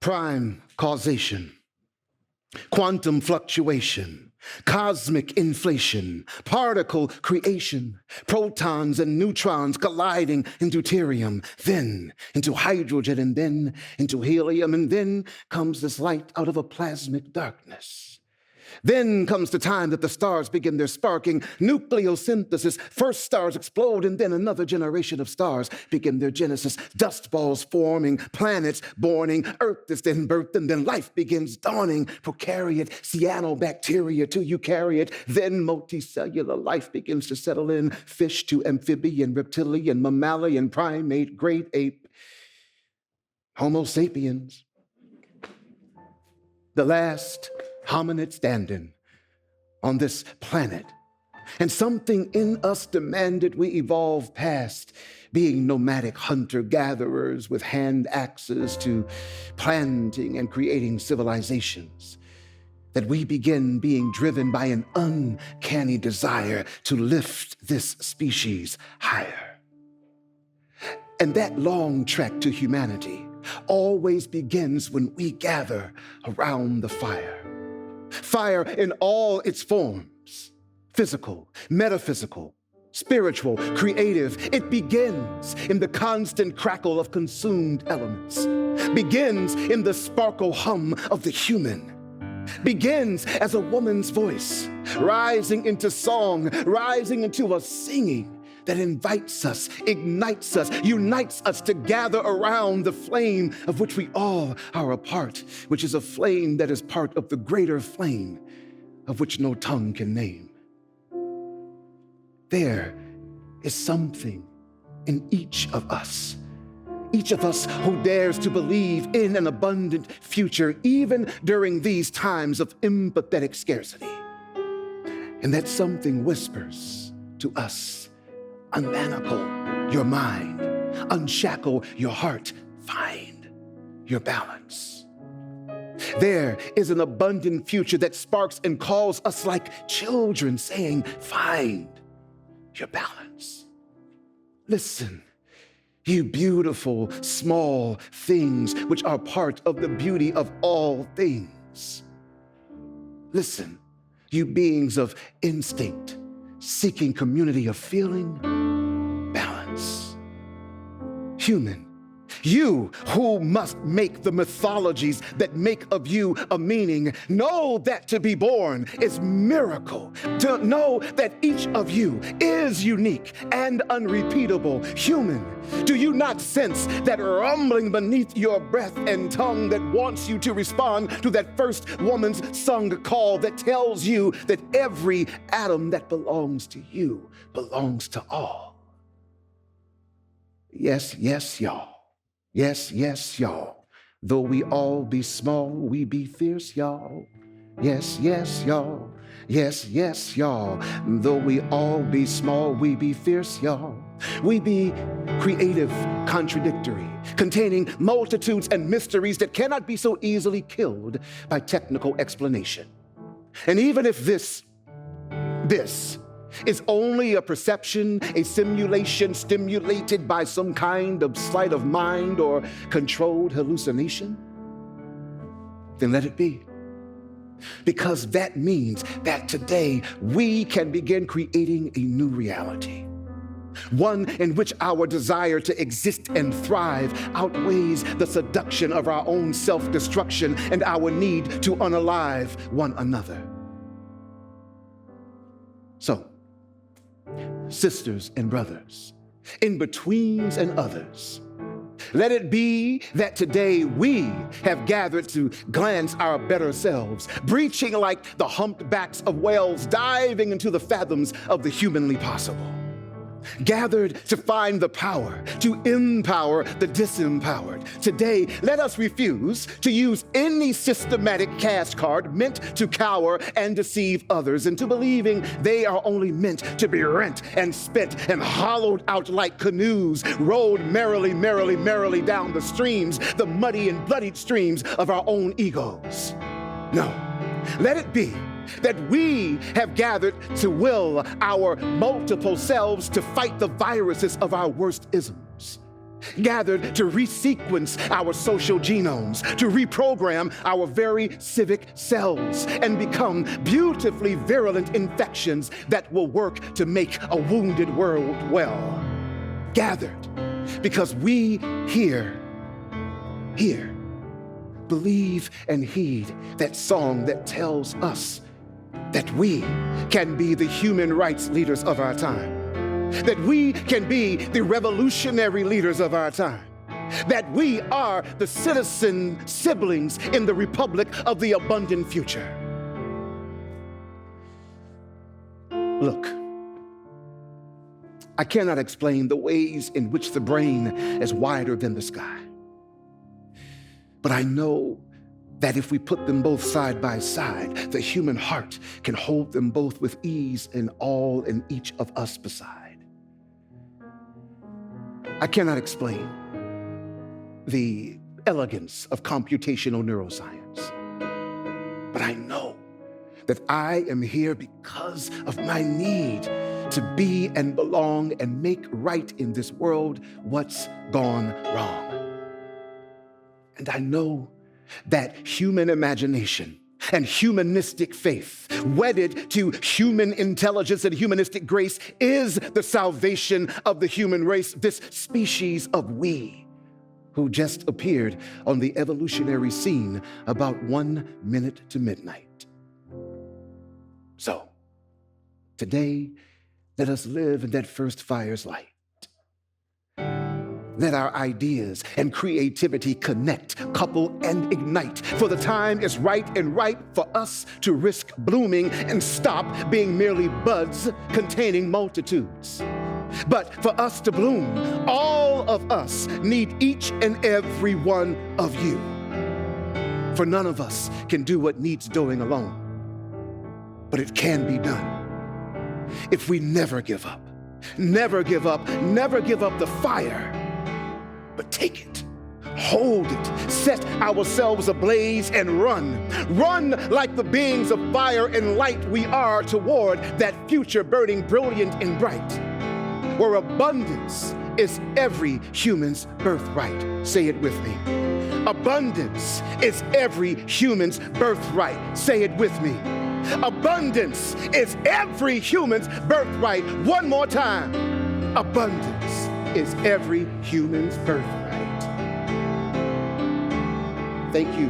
prime causation, quantum fluctuation, cosmic inflation, particle creation, protons and neutrons colliding into deuterium, then into hydrogen, and then into helium, and then comes this light out of a plasmic darkness. Then comes the time that the stars begin their sparking, nucleosynthesis. First stars explode, and then another generation of stars begin their genesis. Dust balls forming, planets borning, Earth is then birthed, and then life begins dawning. Prokaryote, cyanobacteria to eukaryote, then multicellular life begins to settle in. Fish to amphibian, reptilian, mammalian, primate, great ape, Homo sapiens. The last hominid standing on this planet. And something in us demanded we evolve past being nomadic hunter-gatherers with hand axes to planting and creating civilizations. That we begin being driven by an uncanny desire to lift this species higher. And that long trek to humanity always begins when we gather around the fire. Fire in all its forms, physical, metaphysical, spiritual, creative. It begins in the constant crackle of consumed elements, begins in the sparkle hum of the human, begins as a woman's voice, rising into song, rising into a singing that invites us, ignites us, unites us to gather around the flame of which we all are a part, which is a flame that is part of the greater flame of which no tongue can name. There is something in each of us who dares to believe in an abundant future, even during these times of empathetic scarcity. And that something whispers to us, unmanacle your mind, unshackle your heart, find your balance. There is an abundant future that sparks and calls us like children, saying, find your balance. Listen, you beautiful, small things which are part of the beauty of all things. Listen, you beings of instinct, seeking community of feeling, balance. Human, you who must make the mythologies that make of you a meaning, know that to be born is miracle. To know that each of you is unique and unrepeatable. Human, do you not sense that rumbling beneath your breath and tongue that wants you to respond to that first woman's sung call that tells you that every atom that belongs to you belongs to all? Yes, yes, y'all. Yes, yes, y'all. Though we all be small, we be fierce, y'all. Yes, yes, y'all. Yes, yes, y'all. Though we all be small, we be fierce, y'all. We be creative, contradictory, containing multitudes and mysteries that cannot be so easily killed by technical explanation. And even if this is only a perception, a simulation stimulated by some kind of sleight of mind or controlled hallucination, then let it be. Because that means that today we can begin creating a new reality. One in which our desire to exist and thrive outweighs the seduction of our own self-destruction and our need to unalive one another. So, sisters and brothers, in-betweens and others, let it be that today we have gathered to glance our better selves, breaching like the humped backs of whales, diving into the fathoms of the humanly possible. Gathered to find the power, to empower the disempowered. Today, let us refuse to use any systematic cash card meant to cower and deceive others into believing they are only meant to be rent and spent and hollowed out like canoes, rowed merrily, merrily, merrily down the streams, the muddy and bloodied streams of our own egos. No, let it be that we have gathered to will our multiple selves to fight the viruses of our worst isms. gathered to resequence our social genomes, to reprogram our very civic cells and become beautifully virulent infections that will work to make a wounded world well. Gathered because we here, believe and heed that song that tells us that we can be the human rights leaders of our time, that we can be the revolutionary leaders of our time, that we are the citizen siblings in the republic of the abundant future. Look, I cannot explain the ways in which the brain is wider than the sky, but I know that if we put them both side by side, the human heart can hold them both with ease in all and each of us beside. I cannot explain the elegance of computational neuroscience, but I know that I am here because of my need to be and belong and make right in this world what's gone wrong. And I know that human imagination and humanistic faith, wedded to human intelligence and humanistic grace, is the salvation of the human race, this species of we, who just appeared on the evolutionary scene about 1 minute to midnight. So, today, let us live in that first fire's light. Let our ideas and creativity connect, couple, and ignite. For the time is right and ripe for us to risk blooming and stop being merely buds containing multitudes. But for us to bloom, all of us need each and every one of you. For none of us can do what needs doing alone. But it can be done if we never give up. Never give up the fire. But take it, hold it, set ourselves ablaze and run. Run like the beings of fire and light we are toward that future burning brilliant and bright, where abundance is every human's birthright. Say it with me. Abundance is every human's birthright. Say it with me. Abundance is every human's birthright. One more time. Abundance is every human's birthright. Thank you.